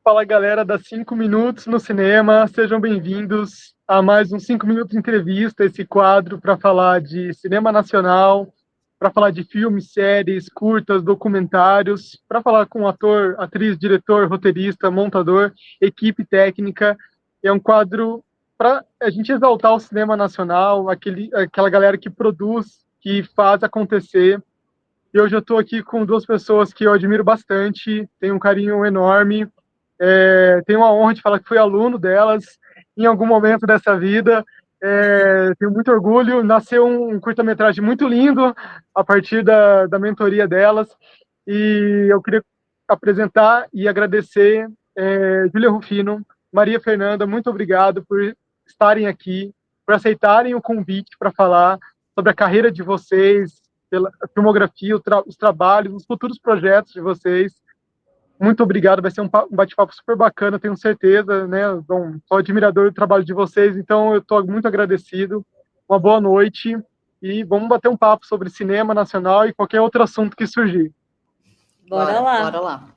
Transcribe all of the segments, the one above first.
Fala galera das 5 Minutos no Cinema, sejam bem-vindos a mais um 5 Minutos de Entrevista, esse quadro para falar de cinema nacional, para falar de filmes, séries, curtas, documentários, para falar com ator, atriz, diretor, roteirista, montador, equipe técnica. É um quadro para a gente exaltar o cinema nacional, aquela galera que produz, que faz acontecer. E hoje eu estou aqui com duas pessoas que eu admiro bastante, tenho um carinho enorme. Tenho a honra de falar que fui aluno delas em algum momento dessa vida. Tenho muito orgulho. Nasceu um curta-metragem muito lindo a partir da mentoria delas. E eu queria apresentar e agradecer Júlia Rufino, Maria Fernanda, muito obrigado por estarem aqui, por aceitarem o convite para falar sobre a carreira de vocês, pela filmografia, os trabalhos, os futuros projetos de vocês. Muito obrigado, vai ser um bate-papo super bacana, tenho certeza, né? Bom, sou admirador do trabalho de vocês, então eu estou muito agradecido. Uma boa noite e vamos bater um papo sobre cinema nacional e qualquer outro assunto que surgir. Bora lá.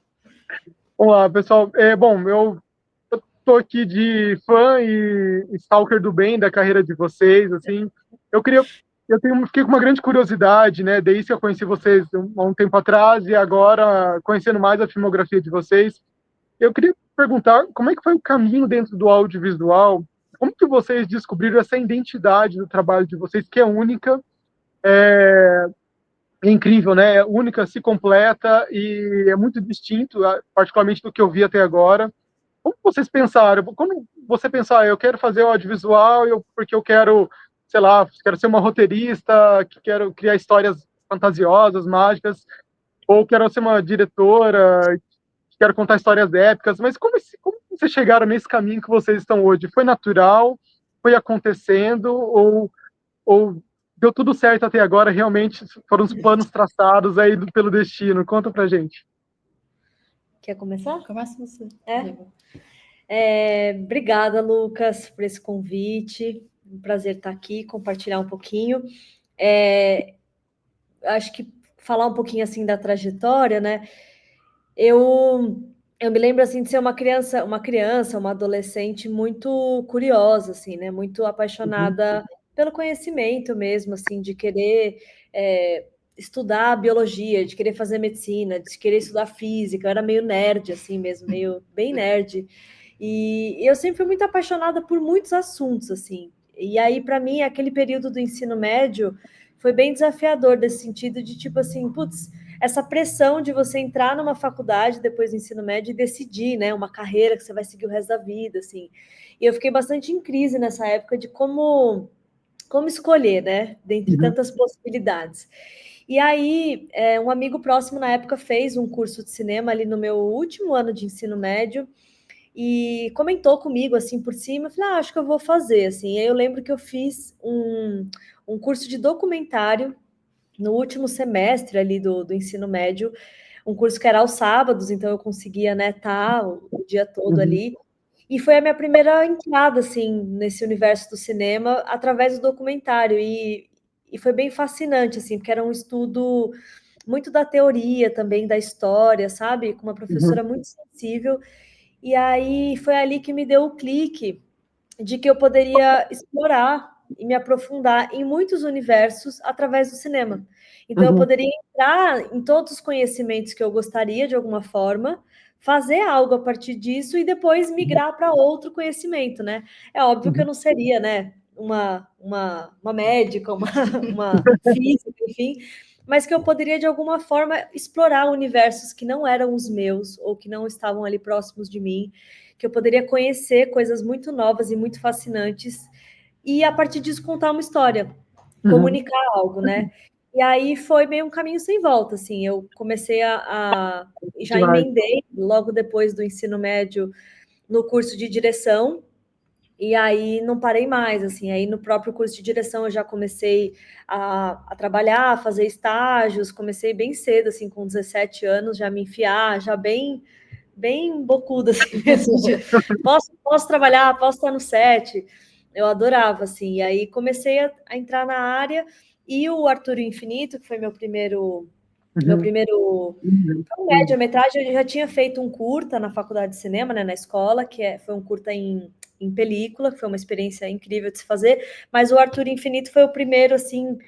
Vamos lá, pessoal. Eu estou aqui de fã e stalker do bem da carreira de vocês, assim. Fiquei com uma grande curiosidade, né? Desde que eu conheci vocês há um tempo atrás e agora conhecendo mais a filmografia de vocês, eu queria perguntar como é que foi o caminho dentro do audiovisual, como que vocês descobriram essa identidade do trabalho de vocês, que é única, é incrível, né? É única, se completa e é muito distinto, particularmente do que eu vi até agora. Como vocês pensaram? Como você pensar, eu quero fazer o audiovisual porque eu quero, sei lá, quero ser uma roteirista, que quero criar histórias fantasiosas, mágicas, ou quero ser uma diretora, quero contar histórias épicas, mas como vocês chegaram nesse caminho que vocês estão hoje? Foi natural? Foi acontecendo? Ou deu tudo certo até agora? Realmente foram os planos traçados aí pelo destino? Conta pra gente. Quer começar? Começa você. Obrigada, Lucas, por esse convite. Um prazer estar aqui, compartilhar um pouquinho. Acho que falar um pouquinho assim da trajetória, né? Eu me lembro assim de ser uma criança, uma adolescente muito curiosa, assim, né? Muito apaixonada pelo conhecimento mesmo, assim, de querer estudar biologia, de querer fazer medicina, de querer estudar física. Eu era meio nerd, assim mesmo, meio bem nerd. E eu sempre fui muito apaixonada por muitos assuntos, assim. E aí, para mim, aquele período do ensino médio foi bem desafiador nesse sentido de tipo assim, putz, essa pressão de você entrar numa faculdade depois do ensino médio e decidir, né, uma carreira que você vai seguir o resto da vida, assim. E eu fiquei bastante em crise nessa época de como escolher, né, dentre tantas possibilidades. E aí, um amigo próximo na época fez um curso de cinema ali no meu último ano de ensino médio e comentou comigo, assim, por cima. Eu falei, acho que eu vou fazer, assim. E aí eu lembro que eu fiz um curso de documentário no último semestre ali do ensino médio, um curso que era aos sábados, então eu conseguia, né, estar o dia todo ali. E foi a minha primeira entrada, assim, nesse universo do cinema, através do documentário. E foi bem fascinante, assim, porque era um estudo muito da teoria também, da história, sabe? Com uma professora muito sensível. E aí foi ali que me deu o clique de que eu poderia explorar e me aprofundar em muitos universos através do cinema. Então, eu poderia entrar em todos os conhecimentos que eu gostaria, de alguma forma, fazer algo a partir disso e depois migrar para outro conhecimento, né? É óbvio que eu não seria, né, uma médica, uma física, enfim, mas que eu poderia, de alguma forma, explorar universos que não eram os meus ou que não estavam ali próximos de mim, que eu poderia conhecer coisas muito novas e muito fascinantes e, a partir disso, contar uma história, comunicar algo, né? E aí foi meio um caminho sem volta, assim. Eu comecei já emendei, logo depois do ensino médio, no curso de direção, e aí não parei mais, assim. Aí no próprio curso de direção eu já comecei a trabalhar, a fazer estágios, comecei bem cedo, assim, com 17 anos, já me enfiar, já bem bocuda, assim mesmo. Posso trabalhar, posso estar no set. Eu adorava, assim. E aí comecei a entrar na área, e o Arthur Infinito, que foi meu primeiro Meu primeiro média-metragem, eu já tinha feito um curta na faculdade de cinema, né, na escola, foi um curta em película, que foi uma experiência incrível de se fazer, mas o Arthur Infinito foi o primeiro, assim, o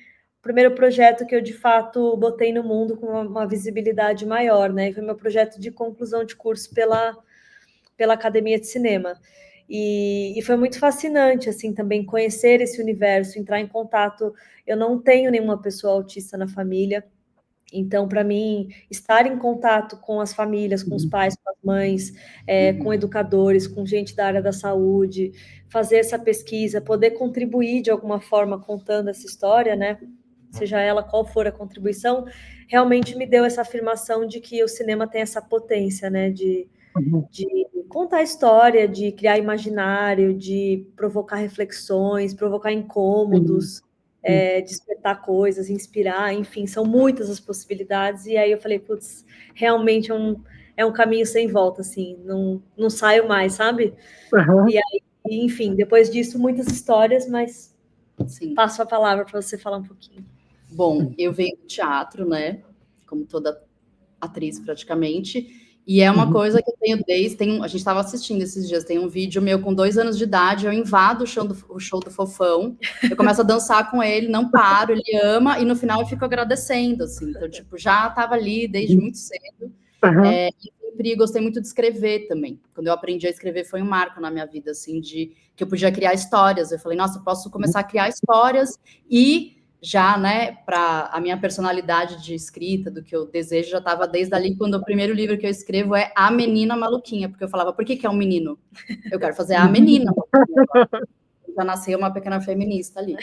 primeiro projeto que eu, de fato, botei no mundo com uma visibilidade maior, né, e foi meu projeto de conclusão de curso pela Academia de Cinema. E foi muito fascinante, assim, também conhecer esse universo, entrar em contato. Eu não tenho nenhuma pessoa autista na família, então, para mim, estar em contato com as famílias, com os pais, com as mães, com educadores, com gente da área da saúde, fazer essa pesquisa, poder contribuir de alguma forma contando essa história, né? Seja ela qual for a contribuição, realmente me deu essa afirmação de que o cinema tem essa potência, né? De contar história, de criar imaginário, de provocar reflexões, provocar incômodos, despertar coisas, inspirar, enfim, são muitas as possibilidades. E aí eu falei, putz, realmente é um caminho sem volta, assim, não saio mais, sabe? E aí, enfim, depois disso, muitas histórias, mas Sim. Passo a palavra para você falar um pouquinho. Bom, eu venho do teatro, né? Como toda atriz, praticamente. E é uma coisa que eu tenho a gente estava assistindo esses dias, tem um vídeo meu com 2 anos de idade, eu invado o show do Fofão, eu começo a dançar com ele, não paro, ele ama, e no final eu fico agradecendo, assim. Então, tipo, já estava ali desde muito cedo. E sempre gostei muito de escrever também. Quando eu aprendi a escrever foi um marco na minha vida, assim, de que eu podia criar histórias. Eu falei, nossa, eu posso começar a criar histórias e já, né, para a minha personalidade de escrita, do que eu desejo, já estava desde ali, quando o primeiro livro que eu escrevo é A Menina Maluquinha, porque eu falava, por que é um menino? Eu quero fazer a menina maluquinha. Já nasceu uma pequena feminista ali.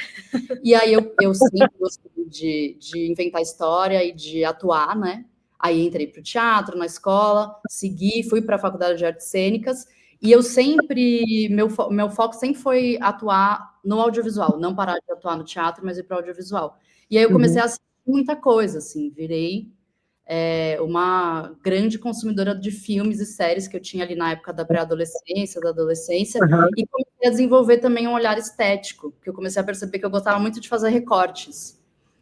E aí eu sempre gostei de inventar história e de atuar, né? Aí entrei para o teatro, na escola, fui para a faculdade de artes cênicas, e eu sempre, meu foco sempre foi atuar no audiovisual, não parar de atuar no teatro, mas ir para o audiovisual. E aí eu comecei a assistir muita coisa, assim, virei uma grande consumidora de filmes e séries que eu tinha ali na época da pré-adolescência, da adolescência, e comecei a desenvolver também um olhar estético, que eu comecei a perceber que eu gostava muito de fazer recortes.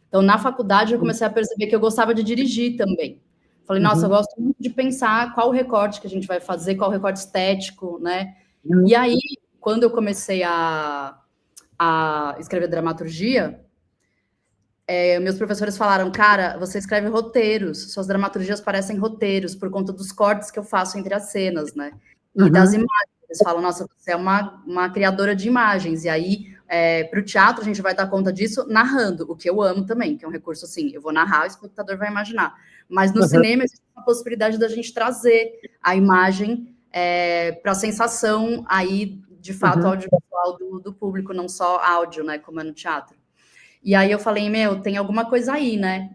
Então, na faculdade, eu comecei a perceber que eu gostava de dirigir também. Falei, nossa, eu gosto muito de pensar qual o recorte que a gente vai fazer, qual o recorte estético, né? E aí, quando eu comecei a escrever dramaturgia, meus professores falaram, cara, você escreve roteiros, suas dramaturgias parecem roteiros, por conta dos cortes que eu faço entre as cenas, né? E das imagens. Eles falam, nossa, você é uma criadora de imagens, e aí, para o teatro, a gente vai dar conta disso narrando, o que eu amo também, que é um recurso assim, eu vou narrar, o espectador vai imaginar. Mas no cinema existe a possibilidade da gente trazer a imagem para a sensação aí, de fato, audiovisual do público, não só áudio, né, como é no teatro. E aí eu falei, tem alguma coisa aí, né,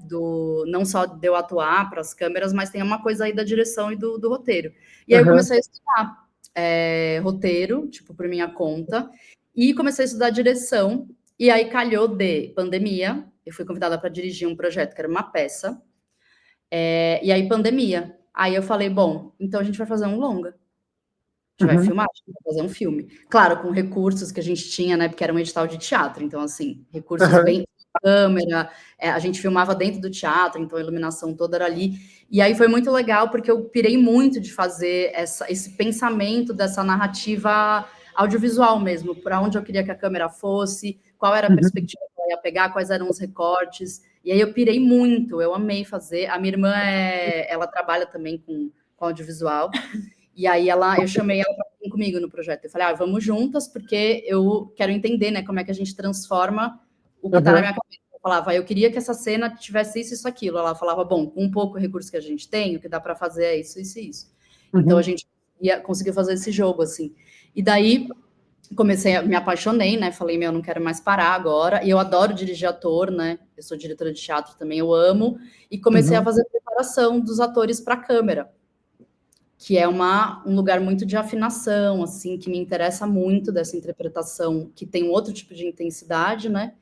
não só de eu atuar para as câmeras, mas tem uma coisa aí da direção e do roteiro. E aí eu comecei a estudar roteiro, tipo, por minha conta, e comecei a estudar direção, e aí calhou de pandemia, eu fui convidada para dirigir um projeto que era uma peça, e aí pandemia. Aí eu falei, bom, então a gente vai fazer um longa. A gente vai filmar, a gente vai fazer um filme. Claro, com recursos que a gente tinha, né, porque era um edital de teatro, então, assim, recursos bem câmera, a gente filmava dentro do teatro, então a iluminação toda era ali. E aí foi muito legal, porque eu pirei muito de fazer esse pensamento dessa narrativa audiovisual mesmo, para onde eu queria que a câmera fosse, qual era a perspectiva que eu ia pegar, quais eram os recortes. E aí eu pirei muito, eu amei fazer. A minha irmã, ela trabalha também com audiovisual, e aí eu chamei ela para vir comigo no projeto. Eu falei, vamos juntas, porque eu quero entender, né, como é que a gente transforma o que está na minha cabeça. Eu falava, eu queria que essa cena tivesse isso, aquilo. Ela falava, bom, com um pouco recurso que a gente tem, o que dá para fazer é isso, isso e isso. Então a gente conseguiu fazer esse jogo, assim. E daí me apaixonei, né? Falei, eu não quero mais parar agora. E eu adoro dirigir ator, né? Eu sou diretora de teatro também, eu amo. E comecei a fazer a preparação dos atores para a câmera, que é um lugar muito de afinação, assim, que me interessa muito dessa interpretação, que tem um outro tipo de intensidade, né?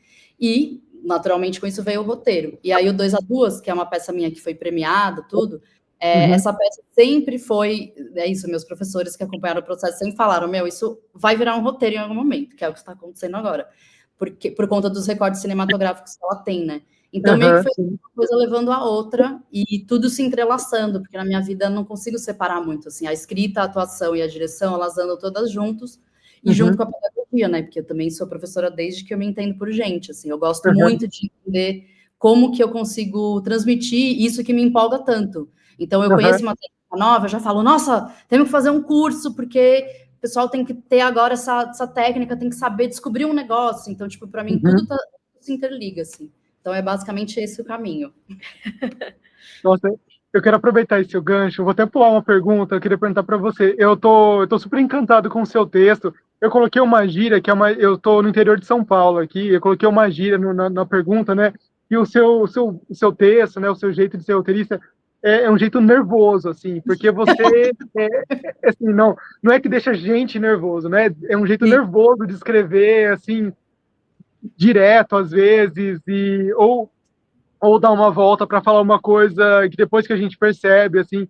E, naturalmente, com isso veio o roteiro. E aí o 2 a 2, que é uma peça minha que foi premiada, tudo, essa peça sempre foi, isso, meus professores que acompanharam o processo sempre falaram, isso vai virar um roteiro em algum momento, que é o que está acontecendo agora, por conta dos recortes cinematográficos que ela tem, né? Então, meio que foi uma coisa levando a outra e tudo se entrelaçando, porque na minha vida eu não consigo separar muito, assim, a escrita, a atuação e a direção, elas andam todas juntos, e junto com a pedagogia, né, porque eu também sou professora desde que eu me entendo por gente, assim, eu gosto muito de entender como que eu consigo transmitir isso que me empolga tanto. Então, eu conheço uma técnica nova, eu já falo, nossa, temos que fazer um curso, porque o pessoal tem que ter agora essa técnica, tem que saber descobrir um negócio. Então, tipo, para mim, tudo se interliga, assim. Então, é basicamente esse o caminho. Nossa, eu quero aproveitar esse seu gancho. Vou até pular uma pergunta. Eu queria perguntar para você. Eu tô super encantado com o seu texto. Eu coloquei uma gíria, eu tô no interior de São Paulo aqui. Eu coloquei uma gíria na pergunta, né? E o seu texto, né? O seu jeito de ser roteirista é um jeito nervoso, assim, porque você assim, não é que deixa a gente nervoso, né? É um jeito nervoso de escrever, assim, direto às vezes, ou dar uma volta para falar uma coisa que depois que a gente percebe, assim.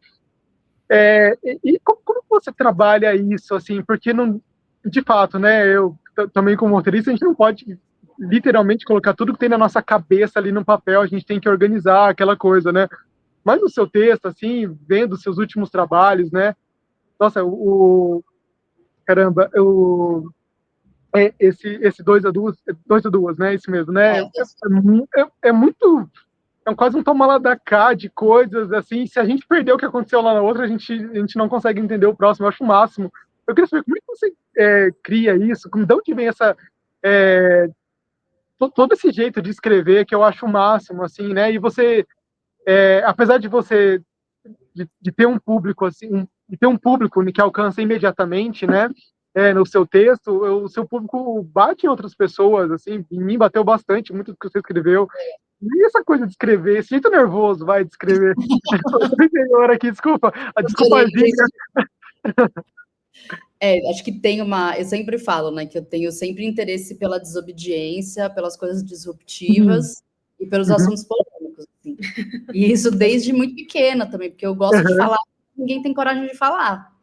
E como você trabalha isso, assim? Porque, não, de fato, né, eu também como roteirista, a gente não pode literalmente colocar tudo que tem na nossa cabeça ali no papel, a gente tem que organizar aquela coisa, né? Mas o seu texto, assim, vendo os seus últimos trabalhos, né? Nossa, caramba, esse 2 a 2, né? Isso mesmo, né? É muito. É quase um toma lá da cá de coisas, assim. Se a gente perder o que aconteceu lá na outra, a gente não consegue entender o próximo. Eu acho o máximo. Eu queria saber como é que você cria isso, de onde vem todo esse jeito de escrever que eu acho o máximo, assim, né? E você, apesar de você de ter um público assim, de ter um público que alcança imediatamente, né? No seu texto, o seu público bate em outras pessoas, assim, em mim bateu bastante, muito do que você escreveu. E essa coisa de escrever, esse jeito nervoso, vai, de escrever. Senhor aqui, desculpa, acho que tem eu sempre falo, né, que eu tenho sempre interesse pela desobediência, pelas coisas disruptivas e pelos assuntos polêmicos, assim. E isso desde muito pequena também, porque eu gosto de falar, ninguém tem coragem de falar.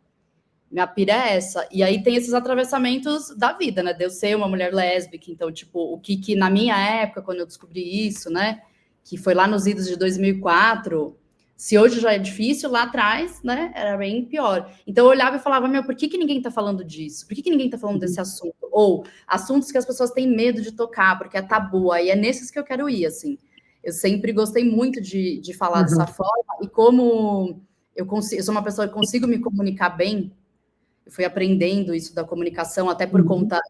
Minha pira é essa. E aí tem esses atravessamentos da vida, né? De eu ser uma mulher lésbica. Então, tipo, o que na minha época, quando eu descobri isso, né? Que foi lá nos idos de 2004, se hoje já é difícil, lá atrás, né? Era bem pior. Então eu olhava e falava, por que ninguém tá falando disso? Por que ninguém tá falando desse assunto? Ou assuntos que as pessoas têm medo de tocar, porque é tabu. Aí é nesses que eu quero ir, assim. Eu sempre gostei muito de falar dessa forma. E como eu sou uma pessoa que consigo me comunicar bem, eu fui aprendendo isso da comunicação, até por conta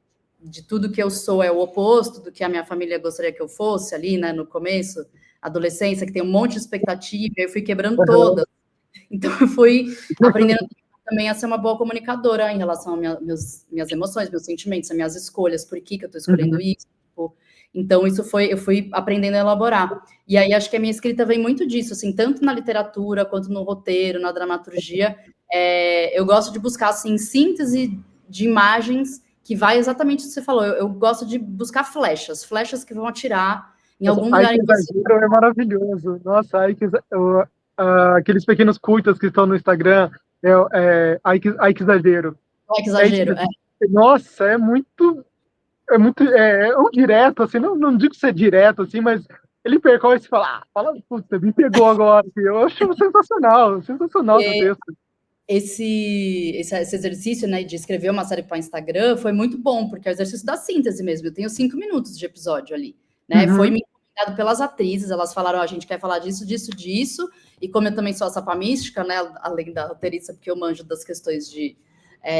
de tudo que eu sou é o oposto do que a minha família gostaria que eu fosse ali, né, no começo, adolescência, que tem um monte de expectativa, eu fui quebrando todas. Então, eu fui aprendendo também a ser uma boa comunicadora em relação a minhas emoções, meus sentimentos, as minhas escolhas, por que eu estou escolhendo isso. Então, eu fui aprendendo a elaborar. E aí, acho que a minha escrita vem muito disso, assim, tanto na literatura, quanto no roteiro, na dramaturgia. Eu gosto de buscar, assim, síntese de imagens que vai exatamente o que você falou. Eu gosto de buscar flechas que vão atirar em algum lugar em você. É maravilhoso. Nossa, aqueles pequenos curtas que estão no Instagram, ai que exagero. Ai que exagero, Nossa, é um direto, assim, não digo ser direto, assim, mas ele percorre e fala, puta, me pegou agora. Eu acho sensacional o texto. Esse exercício, né, de escrever uma série para Instagram foi muito bom, porque é o exercício da síntese mesmo. Eu tenho 5 minutos de episódio ali, né? Foi me encomendado pelas atrizes, elas falaram, a gente quer falar disso, e como eu também sou a sapamística, né, além da roteirista, porque eu manjo das questões de,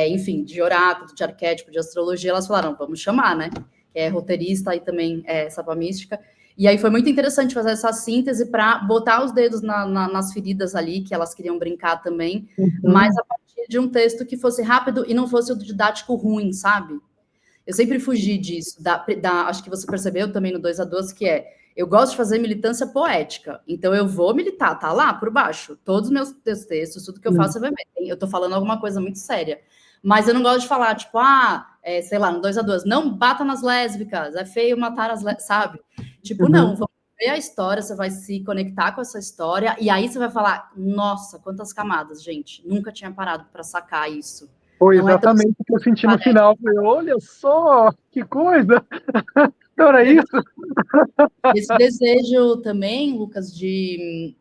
enfim, de oráculo, de arquétipo, de astrologia, elas falaram, vamos chamar, né? Que é roteirista e também é sapamística. E aí foi muito interessante fazer essa síntese para botar os dedos nas feridas ali, que elas queriam brincar também, mas a partir de um texto que fosse rápido e não fosse o didático ruim, sabe? Eu sempre fugi disso. Acho que você percebeu também no 2 a 2, que eu gosto de fazer militância poética. Então eu vou militar, tá lá por baixo. Todos os meus textos, tudo que eu faço, você vai ver. Eu tô falando alguma coisa muito séria. Mas eu não gosto de falar, tipo, sei lá, no 2 a 2, não bata nas lésbicas, é feio matar as lésbicas, sabe? Tipo, não, vamos ver a história, você vai se conectar com essa história, e aí você vai falar, nossa, quantas camadas, gente, nunca tinha parado para sacar isso. Foi exatamente o que eu senti no final. Falei, olha só, que coisa! Não era isso? Esse desejo também, Lucas, de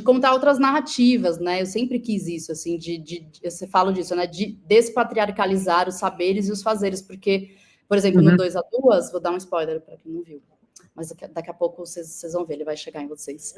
contar outras narrativas, né? Eu sempre quis isso, assim, você fala disso, né? De despatriarcalizar os saberes e os fazeres, porque, por exemplo, no 2 a 2, vou dar um spoiler para quem não viu, mas daqui a pouco vocês vão ver, ele vai chegar em vocês.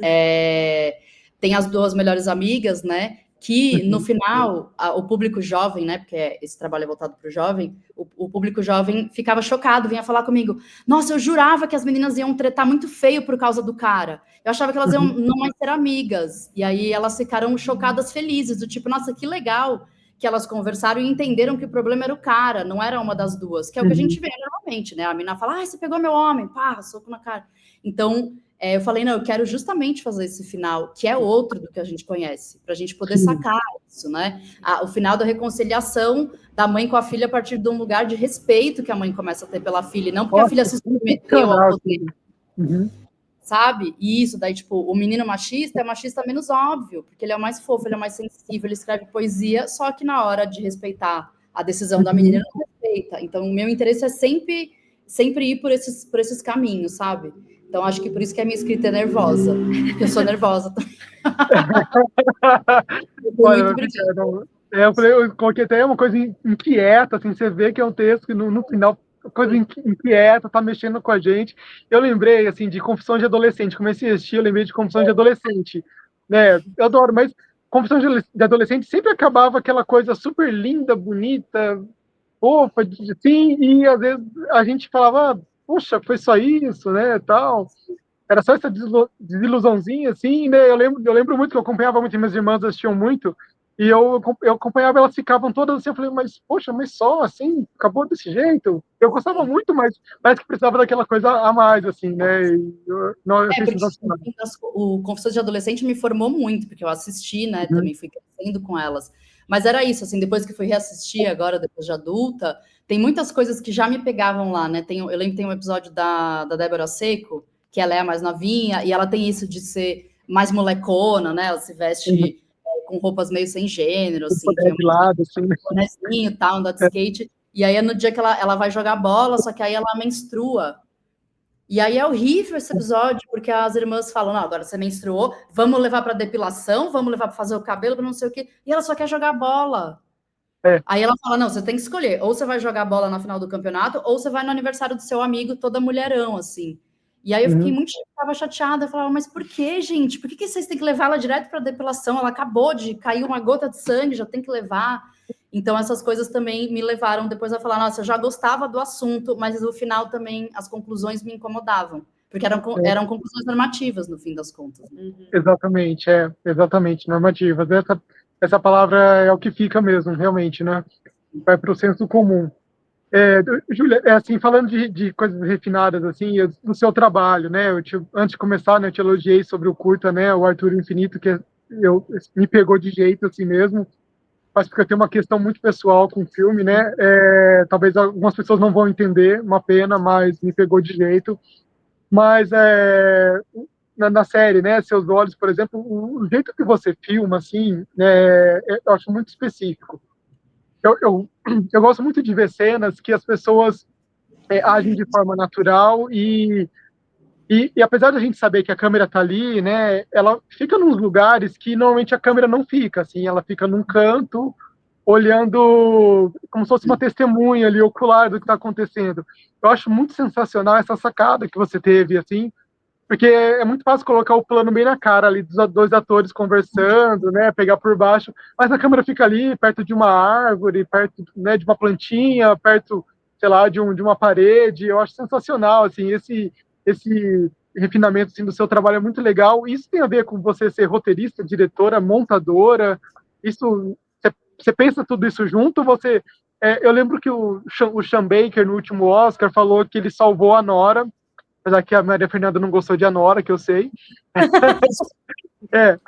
Tem as duas melhores amigas, né? Que no final, o público jovem, né? Porque esse trabalho é voltado para o jovem, o público jovem ficava chocado, vinha falar comigo. Nossa, eu jurava que as meninas iam tretar muito feio por causa do cara. Eu achava que elas iam não mais ser amigas. E aí elas ficaram chocadas, felizes, do tipo, nossa, que legal que elas conversaram e entenderam que o problema era o cara, não era uma das duas, que é o que a gente vê normalmente, né? A menina fala, você pegou meu homem, pá, soco na cara. Então, eu falei, não, eu quero justamente fazer esse final, que é outro do que a gente conhece, para a gente poder sacar isso, né? O final da reconciliação da mãe com a filha a partir de um lugar de respeito que a mãe começa a ter pela filha, e não porque a filha se submeteu ao poder. Sabe? E isso, daí, tipo, o menino machista é machista menos óbvio, porque ele é o mais fofo, ele é mais sensível, ele escreve poesia, só que na hora de respeitar a decisão da menina, ele não respeita. Então, o meu interesse é sempre ir por esses caminhos, sabe? Então, acho que por isso que a minha escrita é nervosa. Eu sou nervosa também. Olha, eu falei, eu coloquei até uma coisa inquieta, assim, você vê que é um texto que no final, coisa inquieta, tá mexendo com a gente. Eu lembrei, assim, de Confissões de Adolescente, comecei a assistir, eu lembrei de Confissões de Adolescente, né, eu adoro, mas Confissões de Adolescente sempre acabava aquela coisa super linda, bonita, fofa, assim, e às vezes a gente falava, poxa, foi só isso, né, tal. Era só essa desilusãozinha, assim, né? Eu lembro muito que eu acompanhava muito, minhas irmãs assistiam muito, e eu acompanhava, elas ficavam todas assim, eu falei, mas, poxa, mas só, assim, acabou desse jeito? Eu gostava muito, mas parece que precisava daquela coisa a mais, assim, né? Eu achei sensacional. O Confissões de Adolescente me formou muito, porque eu assisti, né, também fui crescendo com elas. Mas era isso, assim, depois que fui reassistir agora, depois de adulta, tem muitas coisas que já me pegavam lá, né? Eu lembro que tem um episódio da Débora Seco, que ela é a mais novinha, e ela tem isso de ser mais molecona, né? Ela se veste com roupas meio sem gênero, assim, que é de lado, assim, bonezinho, tal, andar de skate. E aí é no dia que ela vai jogar bola, só que aí ela menstrua. E aí é horrível esse episódio, porque as irmãs falam, não, agora você menstruou, vamos levar para depilação, vamos levar para fazer o cabelo, para não sei o quê. E ela só quer jogar bola. Aí ela fala, não, você tem que escolher, ou você vai jogar bola na final do campeonato, ou você vai no aniversário do seu amigo, toda mulherão, assim. E aí eu fiquei estava chateada, eu falava, mas por que, gente? Por que vocês têm que levar ela direto para depilação? Ela acabou de cair uma gota de sangue, já tem que levar. Então essas coisas também me levaram depois a falar, nossa, eu já gostava do assunto, mas no final também as conclusões me incomodavam, porque eram conclusões normativas, no fim das contas. Exatamente, normativas. Essa palavra é o que fica mesmo, realmente, né? Vai para o senso comum. Júlia, assim, falando de coisas refinadas, assim, do seu trabalho, né, antes de começar, né, eu te elogiei sobre o curta, né, o Arthur Infinito, que me pegou de jeito, assim mesmo, mas porque eu tenho uma questão muito pessoal com o filme, né, talvez algumas pessoas não vão entender, uma pena, mas me pegou de jeito, mas na série, né, Seus Olhos, por exemplo, o jeito que você filma, assim, eu acho muito específico. Eu gosto muito de ver cenas que as pessoas agem de forma natural e apesar de a gente saber que a câmera está ali, né, ela fica nos lugares que normalmente a câmera não fica, assim, ela fica num canto olhando como se fosse uma testemunha ali ocular do que está acontecendo. Eu acho muito sensacional essa sacada que você teve, assim, porque é muito fácil colocar o plano bem na cara ali dos dois atores conversando, né, pegar por baixo, mas a câmera fica ali perto de uma árvore, perto, né, de uma plantinha, perto, sei lá, de uma parede. Eu acho sensacional, assim, esse refinamento assim, do seu trabalho é muito legal. Isso tem a ver com você ser roteirista, diretora, montadora. Isso, você pensa tudo isso junto? Eu lembro que o Sean Baker no último Oscar falou que ele salvou a Nora, apesar que a Maria Fernanda não gostou de Anora, que eu sei. Ele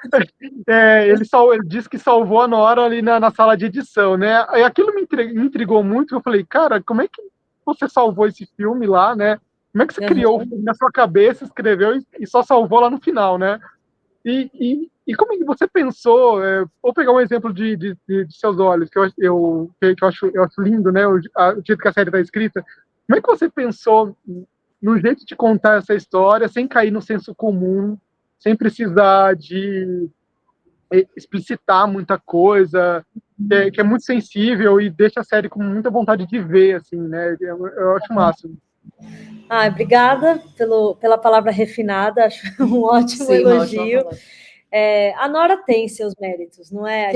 disse que salvou a Nora ali na sala de edição, né? E aquilo me intrigou muito, eu falei, cara, como é que você salvou esse filme lá, né? Como é que você criou o filme na sua cabeça, escreveu e só salvou lá no final, né? E como é que você pensou, vou pegar um exemplo de Seus Olhos, que eu acho lindo, né? O jeito que a série está escrita. Como é que você pensou no jeito de contar essa história, sem cair no senso comum, sem precisar de explicitar muita coisa, que é muito sensível e deixa a série com muita vontade de ver, assim, né? Eu acho o máximo. Obrigada pela palavra refinada, acho um ótimo elogio. A Nora tem seus méritos, não é?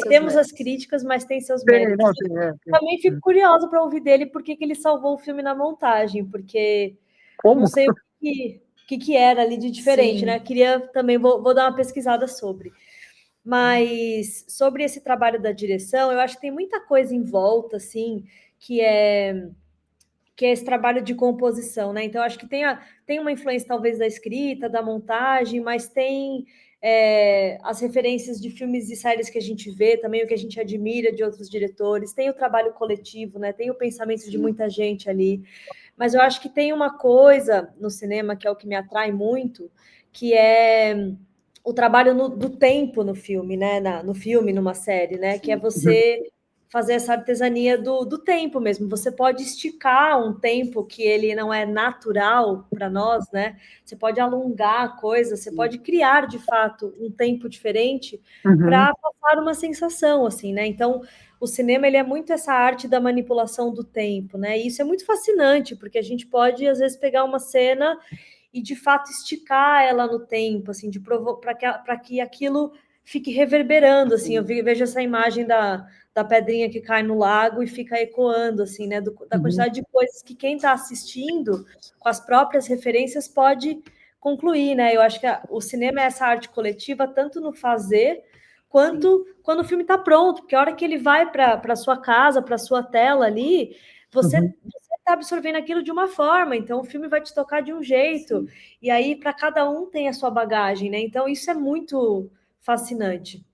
Temos as críticas, mas tem seus méritos. Também fico curiosa para ouvir dele por que ele salvou o filme na montagem, porque não sei o que era ali de diferente, né? Queria também, vou dar uma pesquisada sobre. Mas sobre esse trabalho da direção, eu acho que tem muita coisa em volta, assim, que é esse trabalho de composição, né? Então, acho que tem uma influência, talvez, da escrita, da montagem, mas tem as referências de filmes e séries que a gente vê, também o que a gente admira de outros diretores, tem o trabalho coletivo, né? Tem o pensamento de muita gente ali. Mas eu acho que tem uma coisa no cinema que é o que me atrai muito, que é o trabalho do tempo no filme, né? No filme, numa série, né? Que é você fazer essa artesania do tempo mesmo. Você pode esticar um tempo que ele não é natural para nós, né? Você pode alongar a coisa, você pode criar, de fato, um tempo diferente para passar uma sensação, assim, né? Então, o cinema, ele é muito essa arte da manipulação do tempo, né? E isso é muito fascinante, porque a gente pode, às vezes, pegar uma cena e, de fato, esticar ela no tempo, assim, para que aquilo fique reverberando, assim. Eu vejo essa imagem da pedrinha que cai no lago e fica ecoando, assim, né? Da quantidade de coisas que quem está assistindo, com as próprias referências, pode concluir, né? Eu acho que o cinema é essa arte coletiva, tanto no fazer, quanto quando o filme está pronto, porque a hora que ele vai para a sua casa, para a sua tela ali, você está absorvendo aquilo de uma forma, então o filme vai te tocar de um jeito, e aí para cada um tem a sua bagagem, né? Então isso é muito fascinante.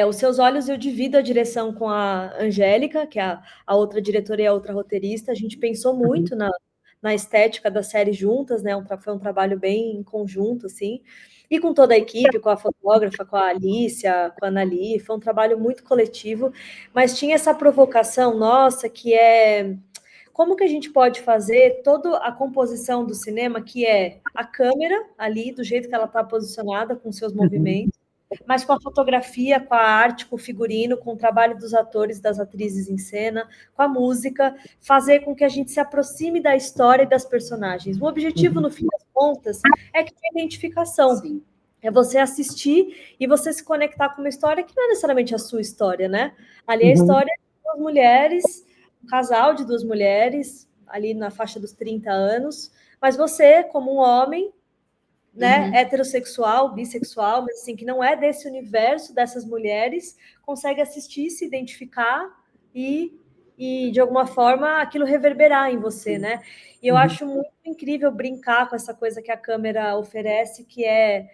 Os Seus Olhos, eu divido a direção com a Angélica, que é a outra diretora e a outra roteirista. A gente pensou muito na estética da série juntas, né? Foi um trabalho bem em conjunto, assim. E com toda a equipe, com a fotógrafa, com a Alicia, com a Anali, foi um trabalho muito coletivo, mas tinha essa provocação nossa, que é como que a gente pode fazer toda a composição do cinema, que é a câmera ali, do jeito que ela está posicionada, com seus movimentos, mas com a fotografia, com a arte, com o figurino, com o trabalho dos atores, das atrizes em cena, com a música, fazer com que a gente se aproxime da história e das personagens. O objetivo, no fim das contas, é que tem identificação. Sim. É você assistir e você se conectar com uma história que não é necessariamente a sua história, né? Ali é a história de duas mulheres, um casal de duas mulheres, ali na faixa dos 30 anos, mas você, como um homem, né, heterossexual, bissexual, mas assim, que não é desse universo dessas mulheres, consegue assistir, se identificar e de alguma forma aquilo reverberar em você, né? E eu acho muito incrível brincar com essa coisa que a câmera oferece, que é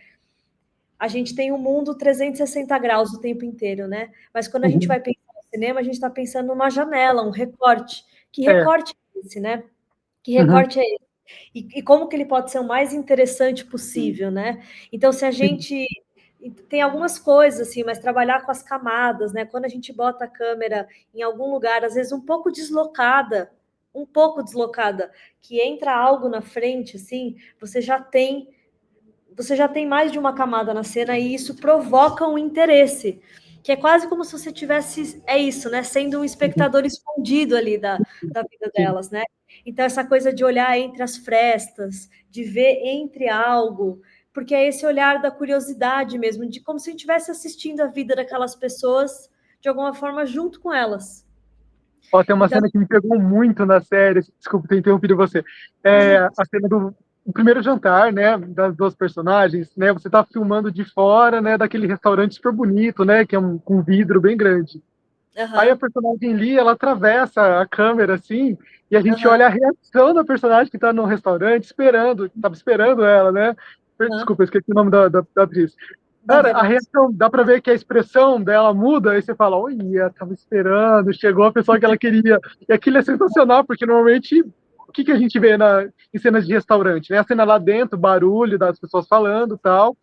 a gente tem um mundo 360 graus o tempo inteiro, né? Mas quando a gente vai pensar no cinema, a gente está pensando numa janela, um recorte. Que recorte é esse, né? Que recorte é esse? E como que ele pode ser o mais interessante possível, né? Então, se a gente tem algumas coisas, assim, mas trabalhar com as camadas, né? Quando a gente bota a câmera em algum lugar, às vezes um pouco deslocada, que entra algo na frente, assim, você já tem mais de uma camada na cena e isso provoca um interesse, que é quase como se você tivesse, isso, né? Sendo um espectador escondido ali da vida delas, né? Então, essa coisa de olhar entre as frestas, de ver entre algo, porque é esse olhar da curiosidade mesmo, de como se a gente estivesse assistindo a vida daquelas pessoas, de alguma forma, junto com elas. Tem uma cena que me pegou muito na série, desculpa ter interrompido você, a cena do primeiro jantar, né, das duas personagens, né, você tá filmando de fora, né, daquele restaurante super bonito, né, que é com vidro bem grande. Aí a personagem Lee, ela atravessa a câmera, assim, e a gente olha a reação da personagem que tá no restaurante, tava esperando ela, né? Desculpa, eu esqueci o nome da atriz. Cara, a reação, dá pra ver que a expressão dela muda, aí você fala, olha, tava esperando, chegou a pessoa que ela queria. E aquilo é sensacional, porque normalmente, o que a gente vê em cenas de restaurante, né? A cena lá dentro, barulho das pessoas falando e tal,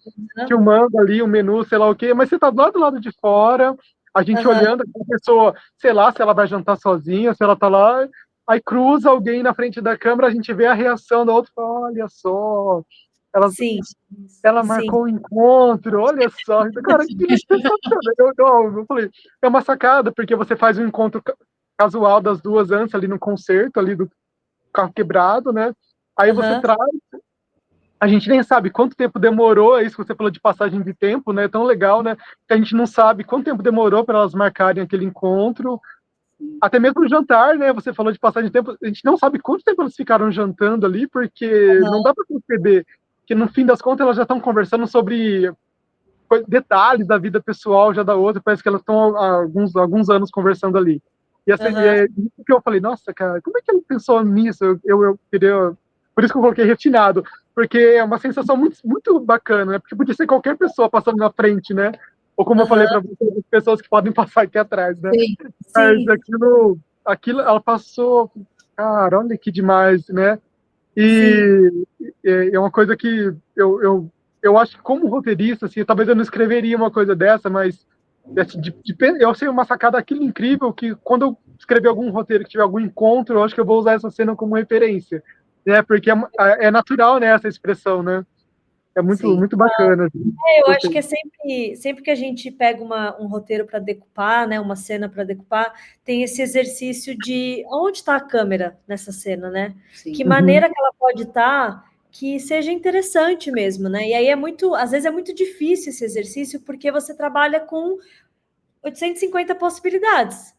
filmando ali um menu, sei lá o quê, mas você tá do lado de fora, a gente olhando a pessoa, sei lá, se ela vai jantar sozinha, se ela tá lá, aí cruza alguém na frente da câmera, a gente vê a reação da outra, fala, olha só, ela, Sim, ela sim. marcou um encontro, olha só. Então, cara, que sensacional. Eu falei, é uma sacada, porque você faz um encontro casual das duas antes, ali no concerto, ali do carro quebrado, né? Aí você Aham, traz, a gente nem sabe quanto tempo demorou, é isso que você falou de passagem de tempo, né? É tão legal, né? Que a gente não sabe quanto tempo demorou para elas marcarem aquele encontro. Até mesmo no jantar, né? Você falou de passagem de tempo, a gente não sabe quanto tempo elas ficaram jantando ali, porque não aham, dá para perceber que no fim das contas elas já estão conversando sobre detalhes da vida pessoal já da outra, parece que elas estão há alguns anos conversando ali. E aham. é isso que eu falei, nossa, cara, como é que ele pensou nisso? Eu queria. Por isso que eu coloquei refinado, porque é uma sensação muito, muito bacana, né? Porque podia ser qualquer pessoa passando na frente, né? Ou como eu falei Aham, para vocês, pessoas que podem passar aqui atrás, né? Sim, Mas sim, aquilo, ela passou, cara, olha que demais, né? sim. E é uma coisa que eu acho que como roteirista, assim, talvez eu não escreveria uma coisa dessa, mas assim, eu achei uma sacada aquilo incrível que quando eu escrever algum roteiro que tiver algum encontro, eu acho que eu vou usar essa cena como referência, né? Porque é natural, né, essa expressão, né? É muito, sim. muito bacana. Assim. Eu acho Gostei. que é sempre que a gente pega um roteiro para decupar, né, uma cena para decupar, tem esse exercício de onde está a câmera nessa cena, né? Que Sim. Uhum, maneira que ela pode estar que seja interessante mesmo, né? E aí às vezes é muito difícil esse exercício porque você trabalha com 850 possibilidades.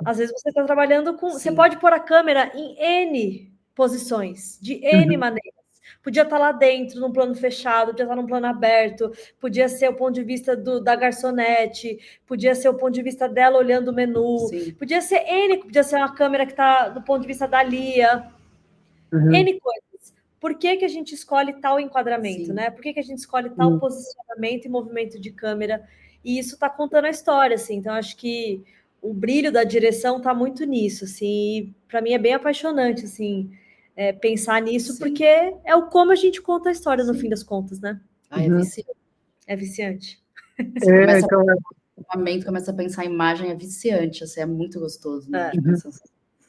Às vezes você está trabalhando com. Você Sim. pode pôr a câmera em N posições, de N uhum, maneiras. Podia estar lá dentro, num plano fechado, podia estar num plano aberto, podia ser o ponto de vista da garçonete, podia ser o ponto de vista dela olhando o menu, Sim. podia ser N, podia ser uma câmera que está do ponto de vista da Lia, uhum, N coisas. Por que, que a gente escolhe tal enquadramento, Sim. né? Por que, que a gente escolhe tal uhum. posicionamento e movimento de câmera? E isso está contando a história, assim. Então, acho que o brilho da direção está muito nisso, assim. Para mim é bem apaixonante, assim, pensar nisso, Sim. porque é o como a gente conta a história no fim Sim. das contas, né? Ah, é Uhum. viciante. É viciante. Você começa a Então, momento, começa a pensar em imagem, é viciante, assim, é muito gostoso, né? É. Tipo, uhum.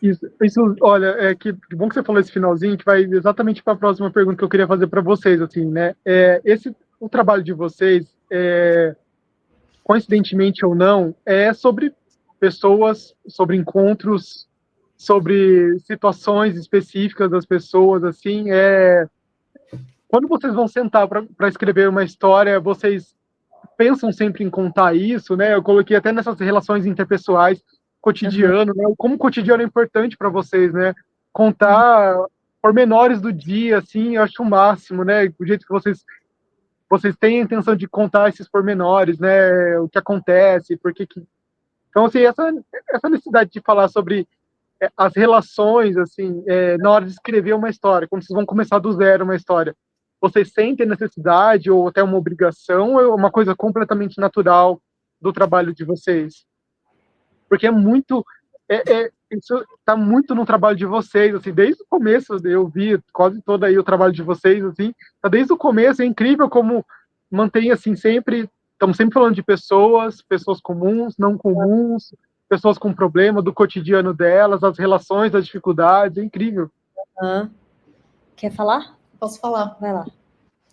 Isso, olha, que bom que você falou esse finalzinho, que vai exatamente para a próxima pergunta que eu queria fazer para vocês, assim, né? O trabalho de vocês, coincidentemente ou não, é sobre pessoas, sobre encontros, sobre situações específicas das pessoas, assim, quando vocês vão sentar para escrever uma história, vocês pensam sempre em contar isso, né? Eu coloquei até nessas relações interpessoais, Uhum. cotidiano, né? Como o cotidiano é importante para vocês, né? Contar pormenores do dia, assim, eu acho o máximo, né? O jeito que vocês têm a intenção de contar esses pormenores, né? O que acontece, por que que... Então, assim, essa necessidade de falar sobre as relações, assim, na hora de escrever uma história, quando vocês vão começar do zero uma história, vocês sentem necessidade ou até uma obrigação ou é uma coisa completamente natural do trabalho de vocês? Porque isso está muito no trabalho de vocês, assim, desde o começo eu vi quase todo aí o trabalho de vocês, assim, tá desde o começo, é incrível como mantém, assim, estamos sempre falando de pessoas comuns, não comuns, pessoas com problema do cotidiano delas, as relações, as dificuldades, é incrível. Uhum. Quer falar? posso falar. Vai lá.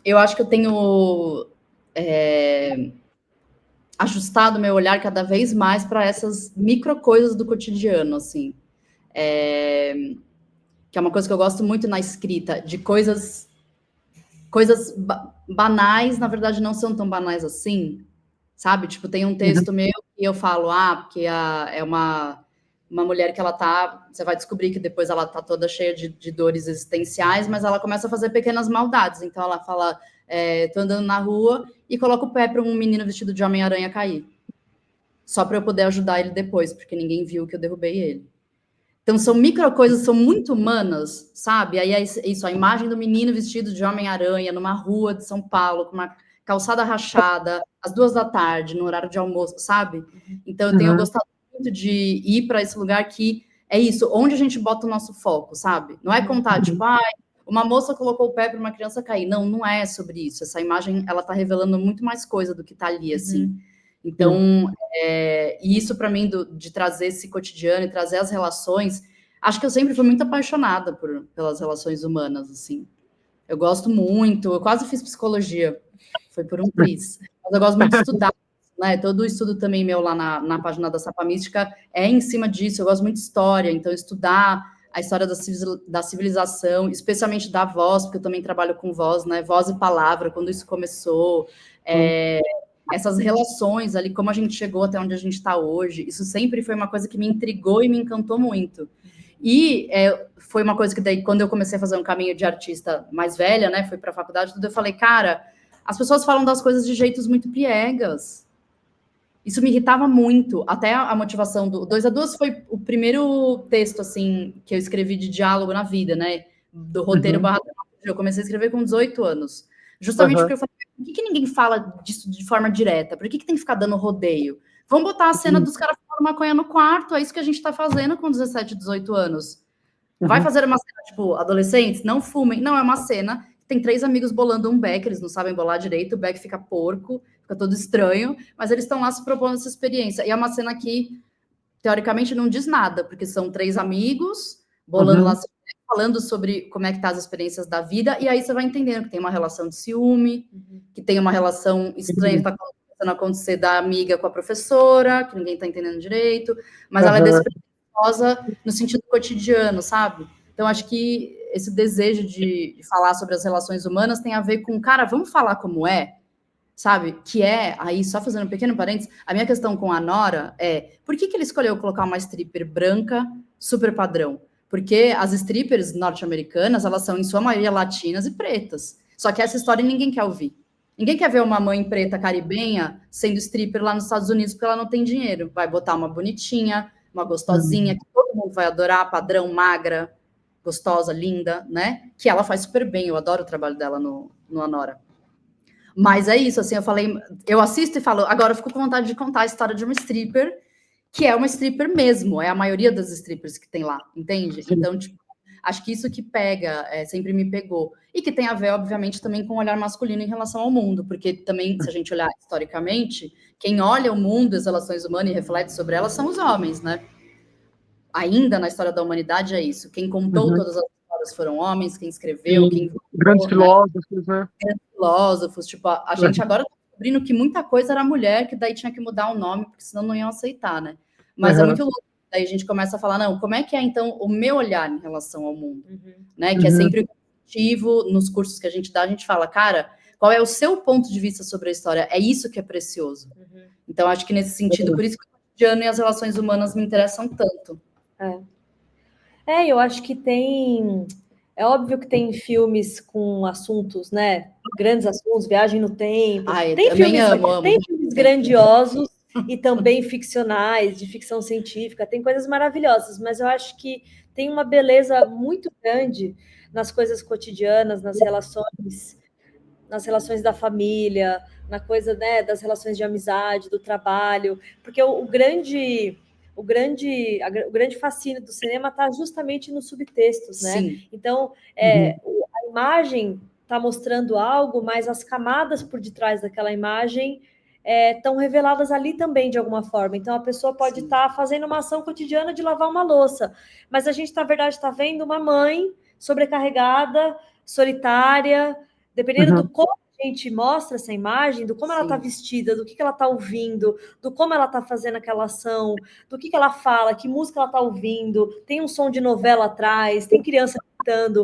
Eu acho que eu tenho ajustado meu olhar cada vez mais para essas micro coisas do cotidiano, assim. Que é uma coisa que eu gosto muito na escrita, de coisas banais, na verdade, não são tão banais assim, sabe? Tipo, tem um Uhum, texto meu que eu falo, porque é uma mulher que ela tá, você vai descobrir que depois ela tá toda cheia de dores existenciais, mas ela começa a fazer pequenas maldades. Então ela fala, tô andando na rua e coloca o pé para um menino vestido de Homem-Aranha cair. Só para eu poder ajudar ele depois, porque ninguém viu que eu derrubei ele. Então, são micro coisas, são muito humanas, sabe? Aí é isso, a imagem do menino vestido de Homem-Aranha numa rua de São Paulo, com uma calçada rachada, às 2 da tarde, no horário de almoço, sabe? Então, eu tenho uhum, gostado muito de ir para esse lugar que é isso, onde a gente bota o nosso foco, sabe? Não é contar, tipo, uma moça colocou o pé para uma criança cair. Não, não é sobre isso. Essa imagem, ela tá revelando muito mais coisa do que tá ali, assim. sim, Então, e isso para mim, de trazer esse cotidiano e trazer as relações, Acho que eu sempre fui muito apaixonada pelas relações humanas, assim. Eu gosto muito, eu quase fiz psicologia, foi por um triz. Mas eu gosto muito de estudar, né? Todo o estudo também meu lá na página da Sapa Mística é em cima disso. Eu gosto muito de história, então estudar a história da civilização, especialmente da voz, porque eu também trabalho com voz, né? Voz e palavra, quando isso começou, essas relações ali, como a gente chegou até onde a gente está hoje, isso sempre foi uma coisa que me intrigou e me encantou muito. E foi uma coisa que daí, quando eu comecei a fazer um caminho de artista mais velha, né, fui para a faculdade, tudo, eu falei, cara, as pessoas falam das coisas de jeitos muito piegas. Isso me irritava muito, até a motivação do 2 a 2 foi o primeiro texto, assim, que eu escrevi de diálogo na vida, né, do roteiro barra. Eu comecei a escrever com 18 anos, justamente porque eu falei, por que ninguém fala disso de forma direta? Por que tem que ficar dando rodeio? Vamos botar a cena dos caras fumando maconha no quarto, é isso que a gente tá fazendo com 17, 18 anos. Vai fazer uma cena, tipo, adolescentes, não fumem. Não, é uma cena, tem 3 amigos bolando um beck, eles não sabem bolar direito, o beck fica porco, fica todo estranho, mas eles estão lá se propondo essa experiência. E é uma cena que, teoricamente, não diz nada, porque são 3 amigos bolando lá, falando sobre como é que tá as experiências da vida, e aí você vai entendendo que tem uma relação de ciúme, que tem uma relação estranha que tá começando a acontecer da amiga com a professora, que ninguém tá entendendo direito, mas ela é despretensiosa no sentido cotidiano, sabe? Então, acho que esse desejo de falar sobre as relações humanas tem a ver com, cara, vamos falar como é, sabe? Que é, aí, só fazendo um pequeno parênteses, a minha questão com a Nora é, por que ele escolheu colocar uma stripper branca, super padrão? Porque as strippers norte-americanas, elas são, em sua maioria, latinas e pretas. Só que essa história ninguém quer ouvir. Ninguém quer ver uma mãe preta caribenha sendo stripper lá nos Estados Unidos porque ela não tem dinheiro. Vai botar uma bonitinha, uma gostosinha, que todo mundo vai adorar, padrão, magra, gostosa, linda, né? Que ela faz super bem, eu adoro o trabalho dela no Anora. Mas é isso, assim, eu falei, eu assisto e falo, agora eu fico com vontade de contar a história de uma stripper, que é uma stripper mesmo, é a maioria das strippers que tem lá, entende? Sim. Então, tipo, acho que isso que pega, sempre me pegou. E que tem a ver, obviamente, também com o olhar masculino em relação ao mundo, porque também, se a gente olhar historicamente, quem olha o mundo, as relações humanas e reflete sobre elas são os homens, né? Ainda na história da humanidade é isso. Quem contou todas as histórias foram homens, quem escreveu, sim, quem... Grandes filósofos, né? Grandes filósofos, tipo, a gente agora tá descobrindo que muita coisa era mulher, que daí tinha que mudar o nome, porque senão não iam aceitar, né? Mas é muito louco. Daí a gente começa a falar, não, como é que é, então, o meu olhar em relação ao mundo? Né? Que é sempre positivo, nos cursos que a gente dá, a gente fala, cara, qual é o seu ponto de vista sobre a história? É isso que é precioso. Então, acho que nesse sentido, por isso que o cotidiano e as relações humanas me interessam tanto. Eu acho que tem... É óbvio que tem filmes com assuntos, né? Grandes assuntos, viagem no tempo. Tem filmes grandiosos e também ficcionais, de ficção científica. Tem coisas maravilhosas, mas eu acho que tem uma beleza muito grande nas coisas cotidianas, nas relações da família, na coisa, né, das relações de amizade, do trabalho, porque o grande fascínio do cinema está justamente nos subtextos, né? Sim. Então, a imagem está mostrando algo, mas as camadas por detrás daquela imagem estão reveladas ali também, de alguma forma. Então, a pessoa pode estar fazendo uma ação cotidiana de lavar uma louça, mas a gente, na verdade, está vendo uma mãe sobrecarregada, solitária, dependendo do como a gente mostra essa imagem, do como ela está vestida, do que ela está ouvindo, do como ela está fazendo aquela ação, do que ela fala, que música ela está ouvindo, tem um som de novela atrás, tem criança cantando.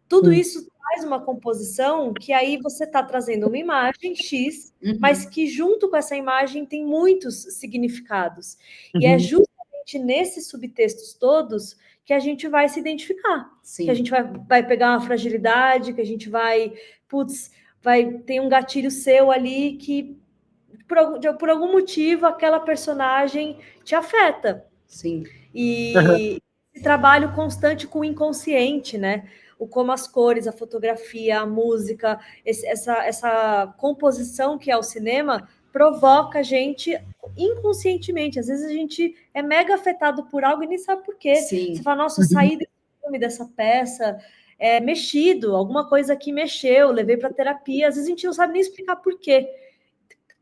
Tudo isso traz uma composição que aí você está trazendo uma imagem X, mas que junto com essa imagem tem muitos significados. E é justamente nesses subtextos todos que a gente vai se identificar. Sim. Que a gente vai pegar uma fragilidade, que a gente vai ter um gatilho seu ali que, por algum motivo, aquela personagem te afeta. Sim. E esse trabalho constante com o inconsciente, né? Como as cores, a fotografia, a música, essa composição que é o cinema, provoca a gente inconscientemente. Às vezes a gente é mega afetado por algo e nem sabe por quê. Sim. Você fala, nossa, eu saí desse filme, dessa peça, mexido, alguma coisa que mexeu, levei para terapia. Às vezes a gente não sabe nem explicar por quê.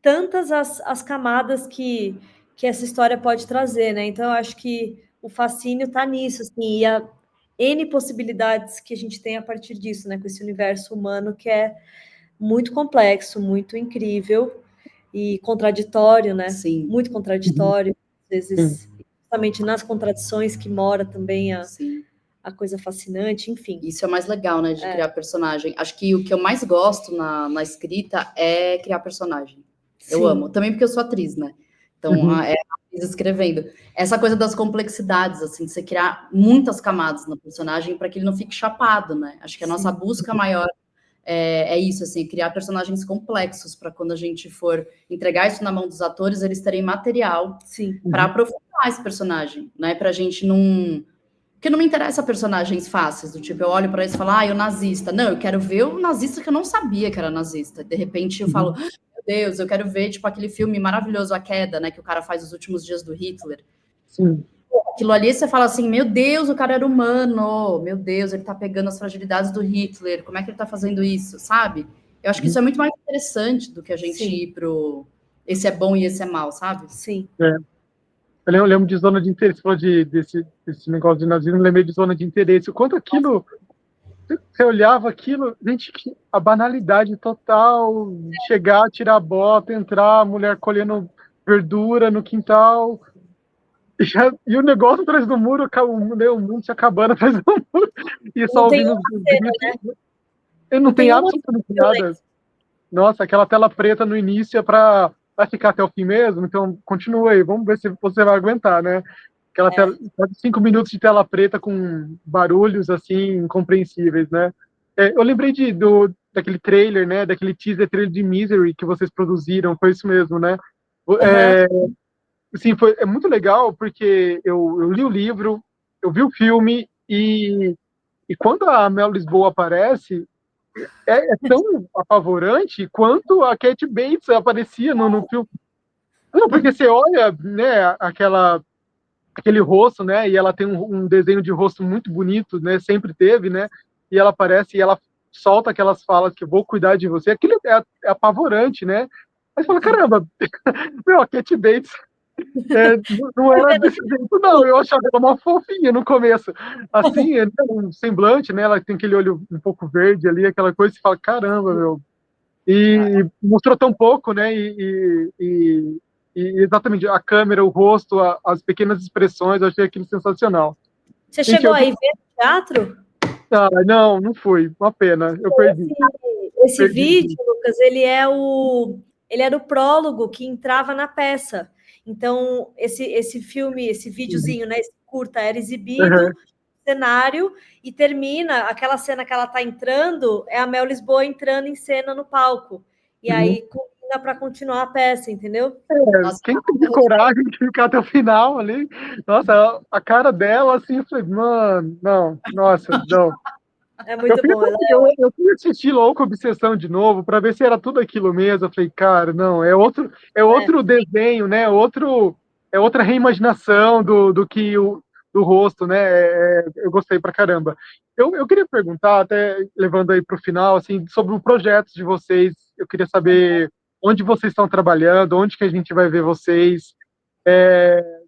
Tantas as camadas que essa história pode trazer, né? Então, eu acho que o fascínio está nisso, assim, e a N possibilidades que a gente tem a partir disso, né? Com esse universo humano que é muito complexo, muito incrível e contraditório, né? Sim. Muito contraditório, às vezes, Sim. justamente nas contradições que mora também Sim. a coisa fascinante, enfim. Isso é o mais legal, né, de criar personagem. Acho que o que eu mais gosto na escrita é criar personagem. Eu Sim. amo. Também porque eu sou atriz, né? Então, é a atriz escrevendo. Essa coisa das complexidades, assim, de você criar muitas camadas no personagem para que ele não fique chapado, né? Acho que a nossa busca maior é isso, assim, criar personagens complexos para quando a gente for entregar isso na mão dos atores, eles terem material para aprofundar esse personagem, né? Para a gente não... Porque não me interessa personagens fáceis, do tipo, eu olho para eles e falo, o nazista. Não, eu quero ver o nazista que eu não sabia que era nazista. De repente eu falo, meu Deus, eu quero ver, tipo, aquele filme maravilhoso, A Queda, né, que o cara faz os últimos dias do Hitler. Sim. Aquilo ali, você fala assim, meu Deus, o cara era humano, meu Deus, ele tá pegando as fragilidades do Hitler, como é que ele tá fazendo isso, sabe? Eu acho que isso é muito mais interessante do que a gente ir pro esse é bom e esse é mal, sabe? Sim. Eu lembro de Zona de Interesse, você falou desse negócio de nazismo, eu lembrei de Zona de Interesse. O quanto aquilo, você olhava aquilo, gente, a banalidade total, chegar, tirar a bota, entrar, a mulher colhendo verdura no quintal, e o negócio atrás do muro, o mundo se acabando atrás do muro, e só ouvindo os gritos. Não tem absolutamente nada. Nossa, aquela tela preta no início vai ficar até o fim mesmo, então continua aí, vamos ver se você vai aguentar, né? Aquela tela, 5 minutos de tela preta com barulhos assim incompreensíveis, né? Eu lembrei daquele trailer, né? Daquele teaser trailer de Misery que vocês produziram, foi isso mesmo, né? Assim, é muito legal porque eu li o livro, eu vi o filme e quando a Mel Lisboa aparece, é tão apavorante quanto a Kate Bates aparecia no filme. Não, porque você olha, né, aquele rosto, né, e ela tem um desenho de rosto muito bonito, né, sempre teve, né, e ela aparece e ela solta aquelas falas que eu vou cuidar de você. Aquilo é apavorante, né? Aí você fala, caramba, meu, a Kate Bates não era desse jeito, não. Eu achava ela uma fofinha no começo. Assim, um semblante, né? Ela tem aquele olho um pouco verde ali, aquela coisa, você fala, caramba, meu. E mostrou tão pouco, né? E exatamente a câmera, o rosto, as pequenas expressões, eu achei aquilo sensacional. Você chegou aí ver no teatro? Não fui. Uma pena, eu perdi. Esse vídeo, Lucas, ele era o prólogo que entrava na peça. Então, esse filme, esse videozinho, né, esse curta, era exibido no cenário e termina, aquela cena que ela está entrando, é a Mel Lisboa entrando em cena no palco. E aí combina para continuar a peça, entendeu? Quem teve coragem de ficar até o final ali? Nossa, a cara dela, assim, eu falei, mano, não, nossa, não. É muito bom. Eu fui assistir Louco Obsessão de novo para ver se era tudo aquilo mesmo. Eu falei, cara, não, é outro desenho, né? É outra reimaginação do que do rosto, né? Eu gostei pra caramba. Eu queria perguntar, até levando aí para o final, assim, sobre o projeto de vocês. Eu queria saber onde vocês estão trabalhando, onde que a gente vai ver vocês.